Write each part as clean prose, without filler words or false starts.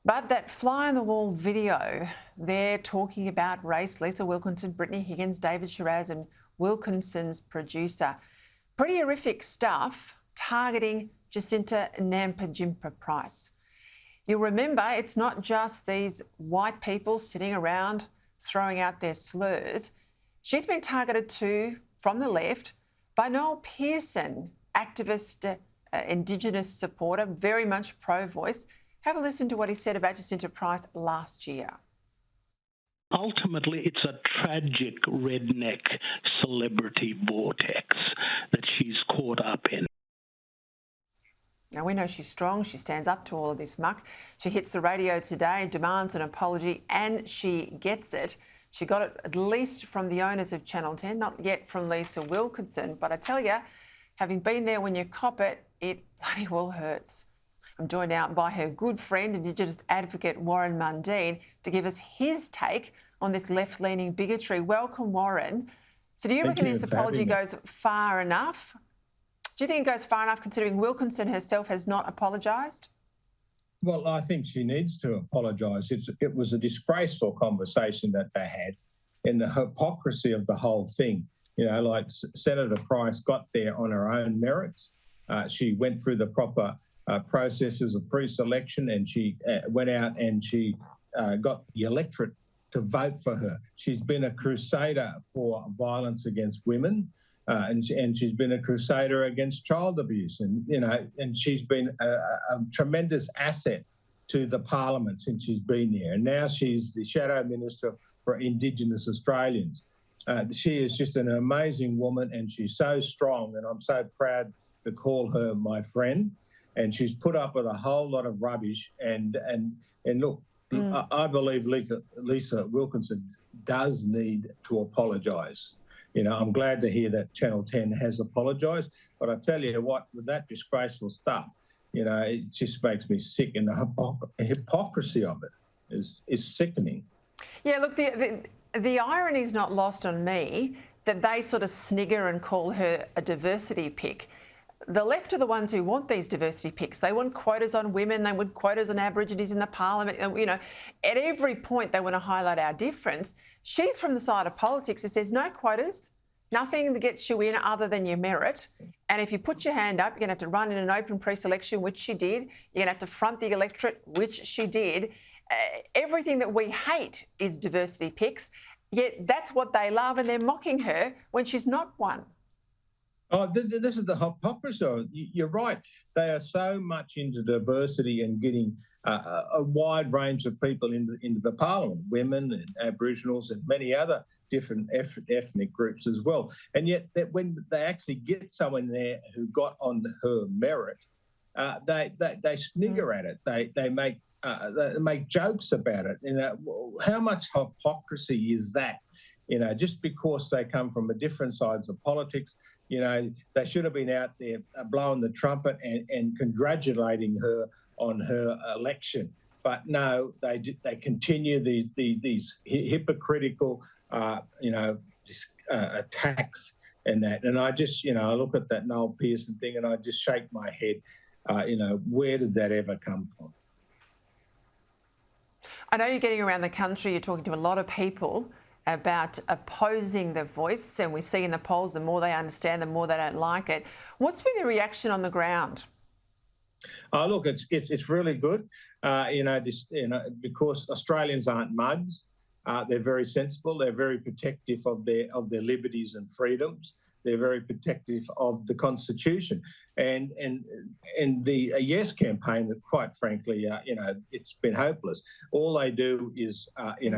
But that fly-on-the-wall video, they're talking about race. Lisa Wilkinson, Brittany Higgins, David Shiraz and Wilkinson's producer. Pretty horrific stuff targeting Jacinta Nampijinpa Price. You'll remember it's not just these white people sitting around throwing out their slurs. She's been targeted too from the left by Noel Pearson, activist, Indigenous supporter, very much pro-voice. Have a listen to what he said about Jacinta Price last year. Ultimately, it's a tragic redneck celebrity vortex that she's caught up in. Now, we know she's strong. She stands up to all of this muck. She hits the radio today, demands an apology, and she gets it. She got it at least from the owners of Channel 10, not yet from Lisa Wilkinson. But I tell you, having been there when you cop it, it bloody well hurts. I'm joined now by her good friend, Indigenous Advocate Warren Mundine, to give us his take on this left-leaning bigotry. Welcome, Warren. So do you reckon this apology goes far enough? Do you think it goes far enough considering Wilkinson herself has not apologised? Well, I think she needs to apologise. It was a disgraceful conversation that they had, and the hypocrisy of the whole thing. You know, like Senator Price got there on her own merits. She went through the proper processes of pre-selection, and she went out and she got the electorate to vote for her. She's been a crusader for violence against women, and she's been a crusader against child abuse, and she's been a tremendous asset to the parliament since she's been there. And now she's the Shadow Minister for Indigenous Australians. She is just an amazing woman, and she's so strong, and I'm so proud to call her my friend. And she's put up with a whole lot of rubbish. And look, I believe Lisa Wilkinson does need to apologise. You know, I'm glad to hear that Channel 10 has apologised. But I tell you what, with that disgraceful stuff, you know, it just makes me sick. And the hypocrisy of it is sickening. Yeah, look, the irony is not lost on me that they sort of snigger and call her a diversity pick. The left are the ones who want these diversity picks. They want quotas on women. They want quotas on Aborigines in the parliament. You know, at every point they want to highlight our difference. She's from the side of politics that says no quotas, nothing that gets you in other than your merit. And if you put your hand up, you're going to have to run in an open pre-selection, which she did. You're going to have to front the electorate, which she did. Everything that we hate is diversity picks, yet that's what they love, and they're mocking her when she's not one. Oh, this is the hypocrisy. You're right. They are so much into diversity and getting a wide range of people into the parliament, women and Aboriginals and many other different ethnic groups as well. And yet when they actually get someone there who got on her merit, they snigger at it. They make jokes about it. You know, how much hypocrisy is that? You know, just because they come from a different sides of politics, you know, they should have been out there blowing the trumpet and congratulating her on her election. But no, they continue these hypocritical, attacks and that. And I just, you know, I look at that Noel Pearson thing and I just shake my head. Where did that ever come from? I know you're getting around the country, you're talking to a lot of people about opposing the voice, and we see in the polls the more they understand, the more they don't like it. What's been the reaction on the ground? Look, it's really good, because Australians aren't mugs. They're very sensible. They're very protective of their liberties and freedoms. They're very protective of the Constitution, and the Yes campaign, that quite frankly, it's been hopeless. All they do is,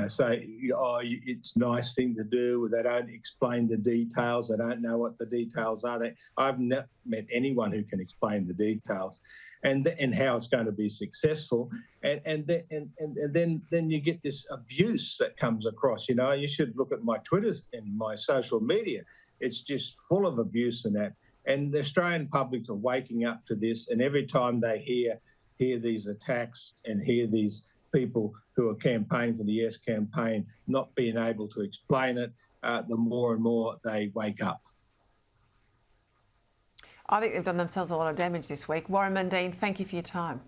say, oh, it's a nice thing to do. They don't explain the details. They don't know what the details are. I've not met anyone who can explain the details, and how it's going to be successful. And then you get this abuse that comes across. You know, you should look at my Twitter and my social media. It's just full of abuse and that. And the Australian public are waking up to this. And every time they hear these attacks and hear these people who are campaigning for the Yes campaign not being able to explain it, the more and more they wake up. I think they've done themselves a lot of damage this week. Warren Mundine, thank you for your time.